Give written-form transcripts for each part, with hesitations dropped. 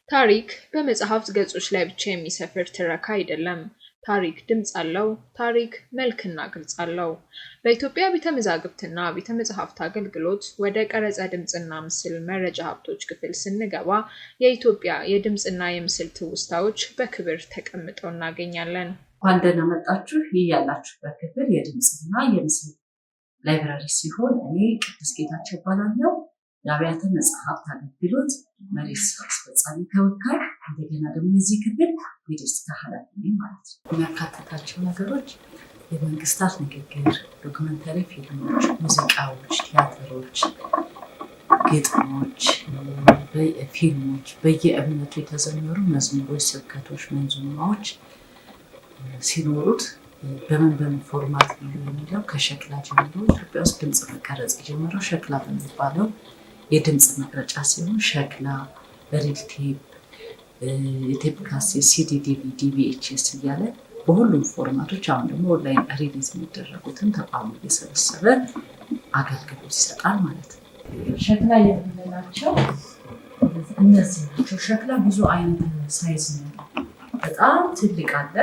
ታሪክ በመጽሐፍት ገጾች ላይ ብቻ የሚሰፍር ትረካ አይደለም። ታሪክ ድምጽ አለው። ታሪክ መልክና ቅርጽ አለው። በኢትዮጵያ ቤተመዛግብትና ቤተመጻሕፍት አገልግሎት ወደ ቀረጸ ድምጽና ምስል መረጃ ሀብቶች ክፍል ስንገባ የኢትዮጵያ የድምጽና የምስል ትውስታዎች በክብር ተቀምጠው እናገኛለን። እንኳን ደህና መጣችሁ። ይህ ያላችሁበት ክፍል የድምጽና የምስል ላይብራሪ ሲሆን እኔ ቅድስት ጌታቸው እባላለሁ። የአብያተ መጽሐፍት አገልግሎት መሪ ስራ አስፈጻሚ ተወካይ፣ እንደገና ደግሞ የዚህ ክፍል የደስታ ኃላፊ ነኝ ማለት ነው። የሚያካትታቸው ነገሮች የመንግስታት ንግግር፣ ዶክመንተሪ ፊልሞች፣ ሙዚቃዎች፣ ቲያትሮች፣ ግጥሞች፣ ፊልሞች፣ በየእምነቱ የተዘመሩ መዝሙሮች፣ ስብከቶች፣ መንዙማዎች ሲኖሩት በምን ፎርማት ነው የሚለው ከሸክላ ጀምሮ ኢትዮጵያ ውስጥ ድምጽ መቀረጽ የጀመረው ሸክላ በሚባለው የድምጽ መቅረጫ ሲሆን ሸክላ፣ ሪል ቴፕ፣ የቴፕ ካሴት፣ ሲዲ፣ ዲቪዲ፣ ቪኤችኤስ እያለ በሁሉም ፎርማቶች አሁን ደግሞ ኦንላይን ሪሊዝ የሚደረጉትን ተቋሙ እየሰበሰበ አገልግሎት ይሰጣል ማለት ነው። ሸክላ የምንላቸው እነዚህ ናቸው። ሸክላ ብዙ አይነት ሳይዝ ነው። በጣም ትልቅ አለ፣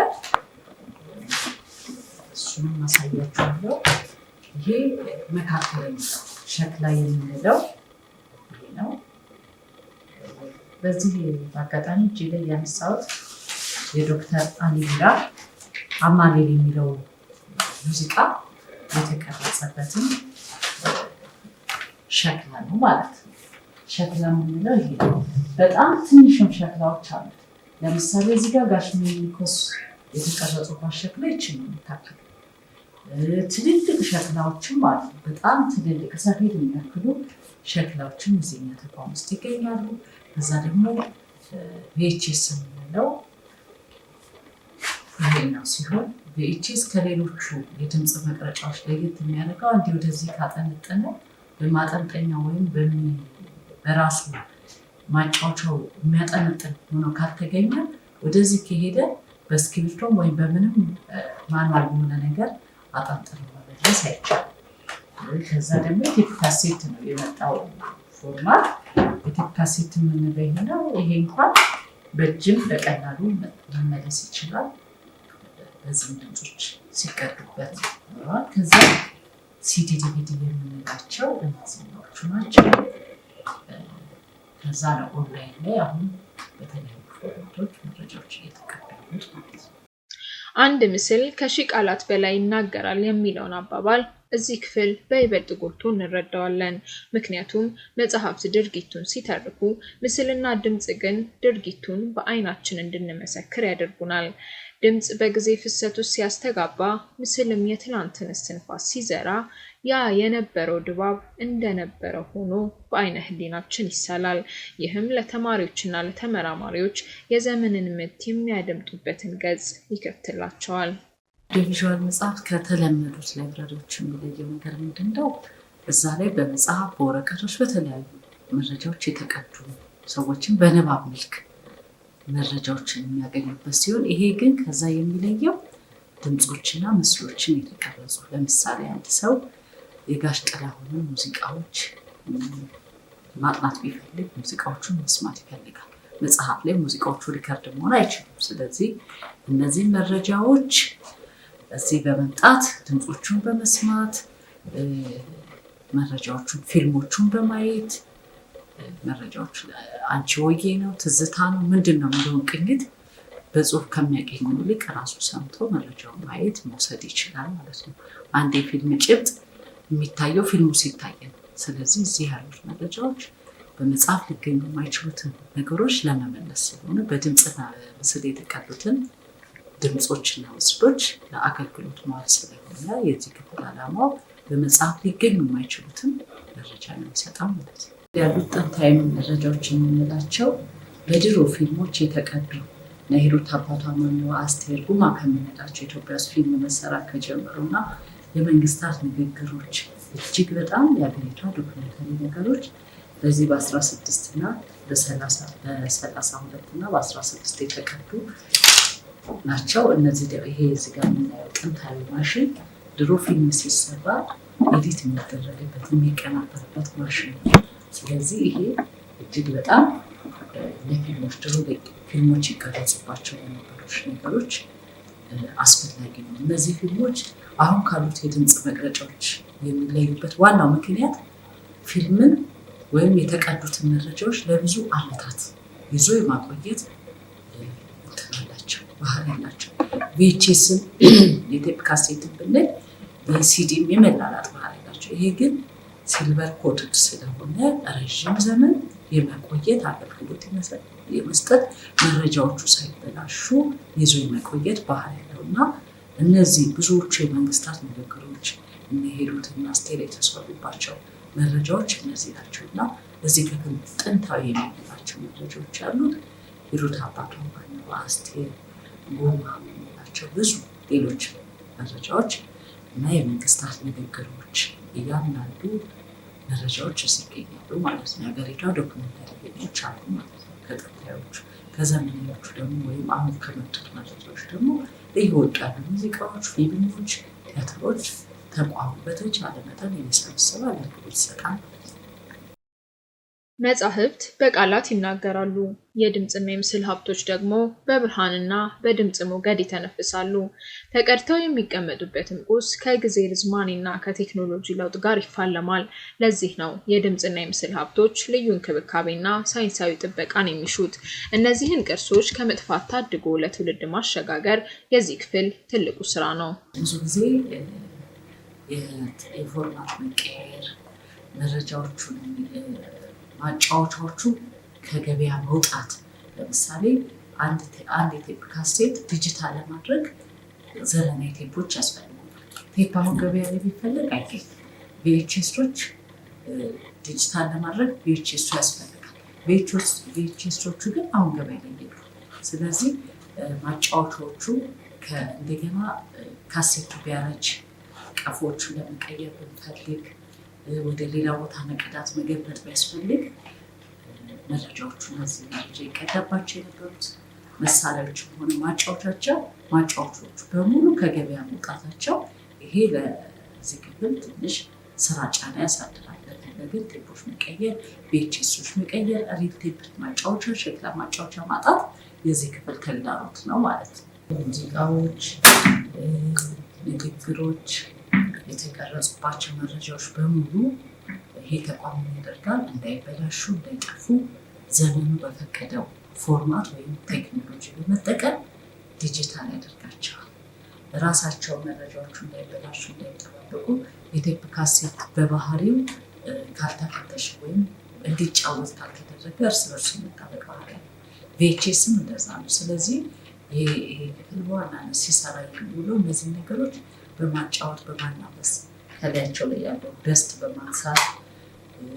እሱንም ማሳያችኋለሁ። ይሄ መካከለኛ ሸክላ የምንለው ይሄ ነው። በዚህ በአጋጣሚ እጅ ላይ ያነሳሁት የዶክተር አሊ ቢራ አማኑኤል የሚለው ሙዚቃ የተቀረጸበትን ሸክላ ነው ማለት ነው። ሸክላ የምንለው ይሄ ነው። በጣም ትንሽም ሸክላዎች አሉ። ለምሳሌ እዚህ ጋር ጋሽ ሚኒኮስ የተቀረጹባት ሸክላ ይችን ነው የምታክል። ትልልቅ ሸክላዎችም አሉ። በጣም ትልልቅ ሰፌድ የሚያክሉ ሸክላዎችም እዚህኛ ተቋም ውስጥ ይገኛሉ። ከዛ ደግሞ ቪኤችኤስ የምንለው ይሄኛው ሲሆን ቪኤችኤስ ከሌሎቹ የድምፅ መቅረጫዎች ለየት የሚያደርገው አንዴ ወደዚህ ካጠነጠነ በማጠንጠኛ ወይም በራሱ ማጫወቻው የሚያጠነጥን ሆኖ ካልተገኘ ወደዚህ ከሄደ በእስክሪብቶም ወይም በምንም ማኑዋል በሆነ ነገር አጠንጥኖ መመለስ አይቻልም። ከዛ ደግሞ የቴፕ ካሴት ነው የመጣው ፎርማት። የቴፕ ካሴት የምንለው ነው። ይሄ እንኳን በእጅም በቀላሉ መመለስ ይችላል። በዚህም ድምፆች ሲቀዱበት ይኖራል። ከዛ ሲዲ፣ ዲቪዲ የምንላቸው እነዚህኞቹ ናቸው። ከዛ ነው ኦንላይን ላይ አሁን በተለያዩ ፎርማቶች መረጃዎች እየተቀበሉት ማለት ነው። አንድ ምስል ከሺህ ቃላት በላይ ይናገራል የሚለውን አባባል እዚህ ክፍል በይበልጥ ጎልቶ እንረዳዋለን። ምክንያቱም መጽሐፍት ድርጊቱን ሲተርኩ፣ ምስልና ድምጽ ግን ድርጊቱን በአይናችን እንድንመሰክር ያደርጉናል። ድምጽ በጊዜ ፍሰት ውስጥ ሲያስተጋባ፣ ምስልም የትናንትን እስትንፋስ ሲዘራ፣ ያ የነበረው ድባብ እንደነበረ ሆኖ በአይነ ህሊናችን ይሳላል። ይህም ለተማሪዎችና ለተመራማሪዎች የዘመንን ምት የሚያደምጡበትን ገጽ ይከፍትላቸዋል። የቪዥዋል መጽሐፍ ከተለመዱት ላይብራሪዎች የሚለየው ነገር ምንድነው? እዛ ላይ በመጽሐፍ በወረቀቶች በተለያዩ መረጃዎች የተቀዱ ሰዎችን በንባብ መልክ መረጃዎችን የሚያገኙበት ሲሆን፣ ይሄ ግን ከዛ የሚለየው ድምፆችና ምስሎችን የተቀረጹ። ለምሳሌ አንድ ሰው የጋሽ ጥላሁንን ሙዚቃዎች ማጥናት ቢፈልግ ሙዚቃዎቹን መስማት ይፈልጋል። መጽሐፍ ላይ ሙዚቃዎቹ ሪከርድ መሆን አይችሉም። ስለዚህ እነዚህ መረጃዎች እዚህ በመምጣት ድምፆቹን በመስማት መረጃዎቹን ፊልሞቹን በማየት መረጃዎች አንቺ ወዬ ነው ትዝታ ነው ምንድን ነው እንደሆነ ቅኝት በጽሁፍ ከሚያገኙ ይልቅ ራሱ ሰምቶ መረጃውን ማየት መውሰድ ይችላል ማለት ነው። አንድ የፊልም ጭብጥ የሚታየው ፊልሙ ሲታይ ነው። ስለዚህ እዚህ ያሉት መረጃዎች በመጽሐፍ ሊገኙ የማይችሉትን ነገሮች ለመመለስ ስለሆነ በድምፅና ምስል የተቀሩትን ድምፆችና ምስሎች ለአገልግሎት መዋል ስለሆነ የዚህ ክፍል ዓላማው በመጽሐፍ ሊገኙ የማይችሉትን መረጃ ነው የሚሰጠው ማለት ነው። ያሉት ጥንታዊ መረጃዎች የምንላቸው በድሮ ፊልሞች የተቀዱ ነሂሩት አባቷ ማነው፣ አስቴር ጉማ ከምንላቸው ኢትዮጵያ ውስጥ ፊልም መሰራት ከጀመሩና የመንግስታት ንግግሮች እጅግ በጣም የሀገሪቷ ዶክመንተሪ ነገሮች በዚህ በ16 እና በ32 እና በ16 የተቀዱ ናቸው። እነዚህ ይሄ እዚህ ጋር የምናየው ጥንታዊ ማሽን ድሮ ፊልም ሲሰራ ኤዲት የሚደረግበት የሚቀናበርበት ማሽን ነው። ስለዚህ ይሄ እጅግ በጣም ለፊልሞች ድሮ ፊልሞች ይቀረጹባቸው የነበሩት ነገሮች አስፈላጊ ነው። እነዚህ ፊልሞች አሁን ካሉት የድምፅ መቅረጫዎች የሚለዩበት ዋናው ምክንያት ፊልምን ወይም የተቀዱትን መረጃዎች ለብዙ ዓመታት ይዞ የማቆየት ባህል ያላቸው። ቪኤችኤስን የቴፕ ካሴትን ብንል የሲዲም የመላላት ባህል ያላቸው። ይሄ ግን ሲልቨር ኮትድ ስለሆነ ረዥም ዘመን የመቆየት አገልግሎት የመስጠት መረጃዎቹ ሳይበላሹ ይዞ የመቆየት ባህል ያለው እና እነዚህ ብዙዎቹ የመንግስታት ንግግሮች የሚሄዱትና ስቴል የተሰሩባቸው መረጃዎች እነዚህ ናቸው እና እዚህ ክፍል ጥንታዊ የሚላቸው መረጃዎች ያሉት ሂሩት አባቷ ባለው አስቴር ጎማ የምንላቸው ብዙ ሌሎች መረጃዎች እና የመንግስታት ንግግሮች እያንዳንዱ መረጃዎች ይገኛሉ ማለት ነው። የሀገሪቷ ዶክመንታሪ ፊልሞች አሉ ማለት ነው። ከቀጣዮቹ ከዘመናዎቹ ደግሞ ወይም አሁን ከመጡት መረጃዎች ደግሞ እየወጡ ያሉ ሙዚቃዎች፣ ፊልሞች፣ ቲያትሮች ተቋሙ በተቻለ መጠን የሚሰበሰብ አገልግሎት ይሰጣል። መጻሕፍት በቃላት ይናገራሉ፣ የድምፅና የምስል ሀብቶች ደግሞ በብርሃንና በድምፅ ሞገድ ይተነፍሳሉ። ተቀድተው የሚቀመጡበትም ቁስ ከጊዜ ርዝማኔና ከቴክኖሎጂ ለውጥ ጋር ይፋለማል። ለዚህ ነው የድምፅና የምስል ሀብቶች ልዩ እንክብካቤና ሳይንሳዊ ጥበቃን የሚሹት። እነዚህን ቅርሶች ከመጥፋት ታድጎ ለትውልድ ማሸጋገር የዚህ ክፍል ትልቁ ስራ ነው። ብዙ ጊዜ የፎርማት መቀየር መረጃዎቹን ማጫወቻዎቹ ከገበያ መውጣት፣ ለምሳሌ አንድ የቴፕ ካሴት ዲጂታል ለማድረግ ዘመናዊ ቴፖች ያስፈልጉታል። ቴፕ አሁን ገበያ ላይ ቢፈለግ አይገኝም። ቪኤችኤሶች ዲጂታል ለማድረግ ቪኤችኤሱ ያስፈልጋል። ቪኤችኤሶቹ ግን አሁን ገበያ ላይ የሉ። ስለዚህ ማጫወቻዎቹ እንደገና ካሴቱ ቢያረጅ ቀፎቹን ለመቀየር ብንፈልግ ወደ ሌላ ቦታ መቀዳት መገበጥ ቢያስፈልግ መረጃዎቹ እነዚህ መረጃ ይቀዳባቸው የነበሩት መሳሪያዎችም ሆነ ማጫወቻዎቹ በሙሉ ከገበያ መውጣታቸው ይሄ ለዚህ ክፍል ትንሽ ስራ ጫና ያሳድራል። ግን ቴፖች መቀየር፣ ቪኤችኤሶች መቀየር፣ ሪል ቴፕ ማጫወቻ፣ ሸክላ ማጫወቻ ማጣት የዚህ ክፍል ተግዳሮት ነው ማለት ነው። ሙዚቃዎች፣ ንግግሮች የተቀረጹባቸው መረጃዎች በሙሉ ይሄ ተቋም ያደርጋል እንዳይበላሹ እንዳይጠፉ ዘመኑ በፈቀደው ፎርማት ወይም ቴክኖሎጂ በመጠቀም ዲጂታል ያደርጋቸዋል። ራሳቸው መረጃዎቹ እንዳይበላሹ እንዳይጠባበቁ የቴፕ ካሴት በባህሪው ካልተፈተሸ ወይም እንዲጫወት ካልተደረገ እርስ በርሱ የመጣበቅ ባህሪ ነው። ቪኤችኤስም እንደዛ ነው። ስለዚህ ይሄ ክፍል በዋናነት ሲሰራ የሚውለው እነዚህ ነገሮች በማጫወት በማናበስ ከላያቸው ላይ ያለው ደስት በማንሳት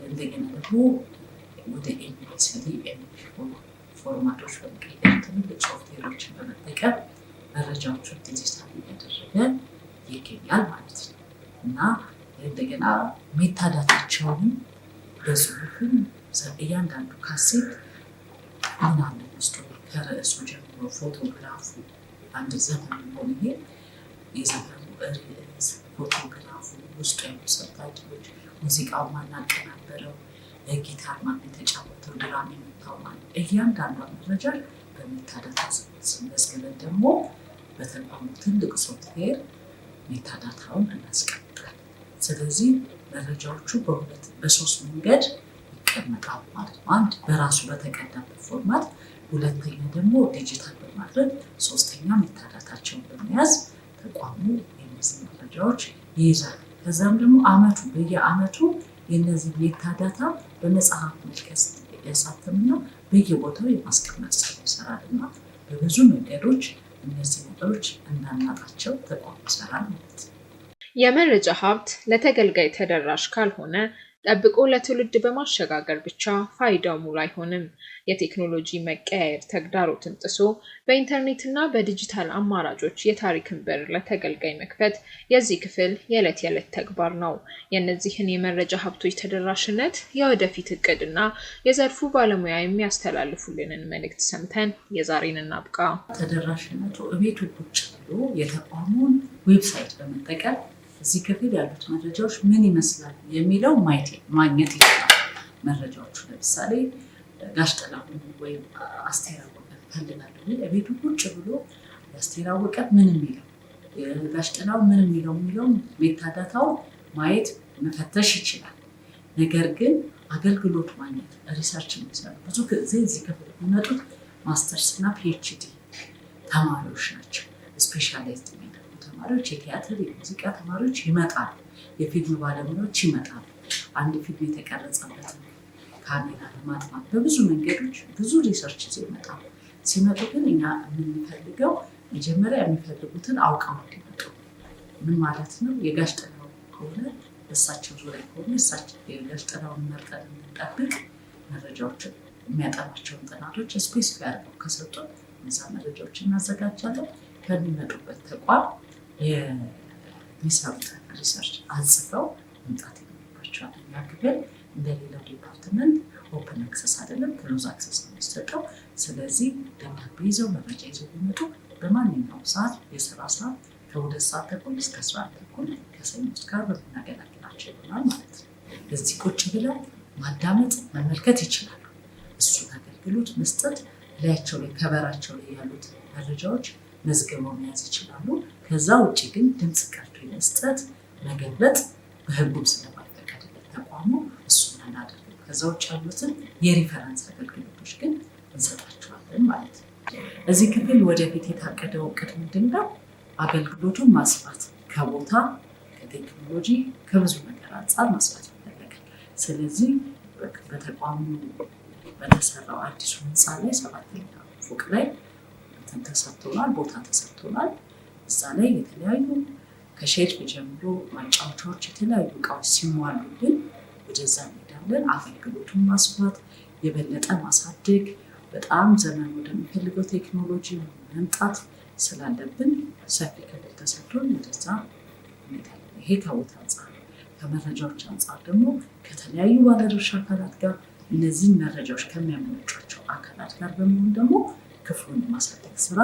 እንደገና ደግሞ ወደ ኤምፒ3 ፎርማቶች በመቀየር ትልልቅ ሶፍትዌሮችን በመጠቀም መረጃዎችን ዲጂታል እያደረገ ይገኛል ማለት ነው እና እንደገና ሜታዳታቸውንም በጽሁፍም እያንዳንዱ ካሴት ምን አለ ውስጡ ከርዕሱ ጀምሮ ፎቶግራፉ አንድ ዘመን ሆን ይሄ የዘመኑ ርዕስ ፎቶግራፉ ውስጡ ያሉ ሰብታይትሎች ሙዚቃው ማን አቀናበረው ጊታር ማን የተጫወተው ድራም የመታው ማን እያንዳንዷ መረጃ በሜታዳታ ስንመዝግበን ደግሞ በተቋሙ ትልቅ ሶፍትዌር ሜታዳታውን እናስቀምጣለን። ስለዚህ መረጃዎቹ በሶስት መንገድ ይቀመጣሉ ማለት ነው። አንድ በራሱ በተቀዳበት ፎርማት፣ ሁለተኛ ደግሞ ዲጂታል በማድረግ፣ ሶስተኛ ሜታዳታቸውን በመያዝ ተቋሙ የነዚህ መረጃዎች ይይዛል። ከዛም ደግሞ በየአመቱ የነዚህ ሜታዳታ በመጽሐፍ መልክ ያሳትምና በየቦታው የማስቀመጥ ስራ ይሰራል እና በብዙ መንገዶች እነዚህ ነገሮች እንዳናጣቸው ተቋሙ ይሰራል ማለት ነው። የመረጃ ሀብት ለተገልጋይ ተደራሽ ካልሆነ ጠብቆ ለትውልድ በማሸጋገር ብቻ ፋይዳው ሙሉ አይሆንም። የቴክኖሎጂ መቀያየር ተግዳሮትን ጥሶ በኢንተርኔትና በዲጂታል አማራጮች የታሪክን በር ለተገልጋይ መክፈት የዚህ ክፍል የዕለት የዕለት ተግባር ነው። የእነዚህን የመረጃ ሀብቶች ተደራሽነት የወደፊት እቅድና የዘርፉ ባለሙያ የሚያስተላልፉልንን መልእክት ሰምተን የዛሬን እናብቃ። ተደራሽነቱ እቤቱ ቁጭ ብሎ የተቋሙን ዌብሳይት በመጠቀም እዚህ ክፍል ያሉት መረጃዎች ምን ይመስላል የሚለው ማግኘት ይችላል። መረጃዎቹ ለምሳሌ ጋሽ ጥላሁን ወይም አስቴር አወቀ ፈልጋለሁ ቤቱ ቁጭ ብሎ አስቴር አወቀ ምን የሚለው ጋሽ ጥላሁን ምን የሚለው ሜታዳታው ማየት መፈተሽ ይችላል። ነገር ግን አገልግሎት ማግኘት ሪሰርች የሚሰሩ ብዙ ጊዜ እዚህ ክፍል የሚመጡት ማስተርስ እና ፒኤችዲ ተማሪዎች ናቸው። ስፔሻላይዝድ የሚያደርጉ ተማሪዎች፣ የቲያትር የሙዚቃ ተማሪዎች ይመጣሉ። የፊልም ባለሙያዎች ይመጣሉ። አንድ ፊልም የተቀረጸበትን ካሜራ ለማጥፋት በብዙ መንገዶች ብዙ ሪሰርች ይዘው ይመጣሉ። ሲመጡ ግን እኛ የምንፈልገው መጀመሪያ የሚፈልጉትን አውቀው እንዲመጡ። ምን ማለት ነው? የጋሽ ጥላሁን ከሆነ እሳቸው ዙሪያ ከሆነ የጋሽ ጥላሁን መርጠን እንጠብቅ። መረጃዎችን የሚያጠናቸውን ጥናቶች ስፔሲፊክ አድርገው ከሰጡን እነዛ መረጃዎች እናዘጋጃለን። ከሚመጡበት ተቋም የሚሰሩት ሪሰርች አጽፈው መምጣት ይኖርባቸዋል። እኛ ክፍል እንደሌላው ዲፓርትመንት ኦፕን አክሰስ አይደለም፣ ክሎዝ አክሰስ ነው የሚሰጠው። ስለዚህ ደብዳቤ ይዘው መረጃ ይዘው ቢመጡ በማንኛውም ሰዓት የስራ ሰዓት ከ2 ሰዓት ተኩል እስከ 11 ተኩል ከሰኞ እስከ ዓርብ የምናገለግላቸው ይሆናል ማለት ነው። እዚህ ቁጭ ብለው ማዳመጥ መመልከት ይችላሉ። እሱን አገልግሎት መስጠት ላያቸው ላይ ከበራቸው ላይ ያሉት መረጃዎች መዝገበው መያዝ ይችላሉ። ከዛ ውጭ ግን ድምፅ ቀርቶ መስጠት መገለጥ በህጉም ስለማይፈቀድለት ተቋሙ እሱን አናደርግም። ከዛ ውጭ ያሉትን የሪፈረንስ አገልግሎቶች ግን እንሰጣቸዋለን ማለት ነው። እዚህ ክፍል ወደፊት የታቀደው እቅድ ምንድን ነው? አገልግሎቱን ማስፋት፣ ከቦታ ከቴክኖሎጂ ከብዙ ነገር አንጻር ማስፋት ይፈለጋል። ስለዚህ በተቋሙ በተሰራው አዲሱ ህንፃ ላይ 7ኛ ፎቅ ላይ ተሰጥቶናል፣ ቦታ ተሰጥቶናል። እዛ ላይ የተለያዩ ከሼልፍ ጀምሮ ማጫወቻዎች፣ የተለያዩ እቃዎች ሲሟሉልን ወደዛ እንሄዳለን። አገልግሎቱን ማስፋት፣ የበለጠ ማሳደግ፣ በጣም ዘመን ወደሚፈልገው ቴክኖሎጂ መምጣት ስላለብን ሰፊ ክፍል ተሰጥቶን ወደዛ እንሄዳለን። ይሄ ከቦታ አንጻር። ከመረጃዎች አንጻር ደግሞ ከተለያዩ ባለድርሻ አካላት ጋር እነዚህን መረጃዎች ከሚያመነጯቸው አካላት ጋር በመሆን ደግሞ ክፍሉን የማሳደግ ስራ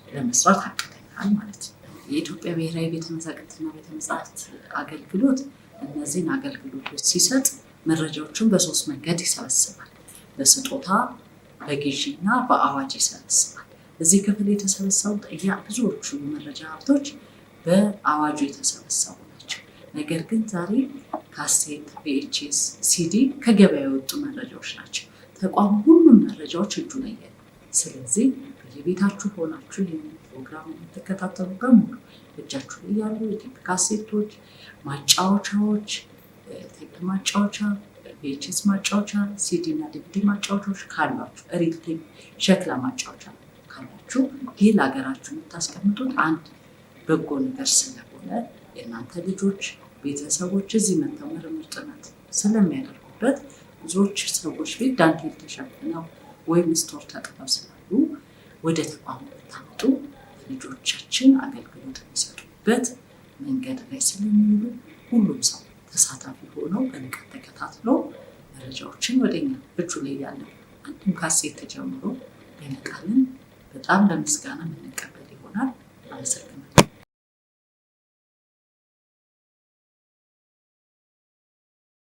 ለመስራት አቅደናል ማለት ነው። የኢትዮጵያ ብሔራዊ ቤተመዛግብትና ቤተመጻሕፍት አገልግሎት እነዚህን አገልግሎቶች ሲሰጥ መረጃዎችን በ3 መንገድ ይሰበስባል። በስጦታ፣ በግዢና በአዋጅ ይሰበስባል። እዚህ ክፍል የተሰበሰቡት ብዙዎቹ የመረጃ ሀብቶች በአዋጁ የተሰበሰቡ ናቸው። ነገር ግን ዛሬ ካሴት፣ ቪኤችኤስ፣ ሲዲ ከገበያ የወጡ መረጃዎች ናቸው። ተቋሙ ሁሉም መረጃዎች እጁ ላይ ያሉ። ስለዚህ በየቤታችሁ ሆናችሁ ይህንን ፕሮግራም የምትከታተሉ በሙሉ እጃችሁ ላይ ያሉ የቴፕ ካሴቶች፣ ማጫወቻዎች፣ ቴፕ ማጫወቻ፣ ቪኤችኤስ ማጫወቻ፣ ሲዲ እና ዲቪዲ ማጫወቻዎች ካሏችሁ፣ ሪል ሸክላ ማጫወቻ ካላችሁ ይህ ለሀገራችሁ የምታስቀምጡት አንድ በጎ ነገር ስለሆነ የእናንተ ልጆች ቤተሰቦች እዚህ መተው ምርምር ጥናት ስለሚያደርጉበት ብዙዎች ሰዎች ቤት ዳንቴል ተሸፍነው ወይም ስቶር ተጥለው ስላሉ ወደ ተቋሙ ብታመጡ ልጆቻችን አገልግሎት የሚሰጡበት መንገድ ላይ ስለሚውሉ ሁሉም ሰው ተሳታፊ ሆነው በንቃት ተከታትሎ መረጃዎችን ወደኛ እጁ ላይ ያለ አንድም ካሴት ተጀምሮ ይመጣልን በጣም ለምስጋና የምንቀበል ይሆናል። አመሰግናለሁ።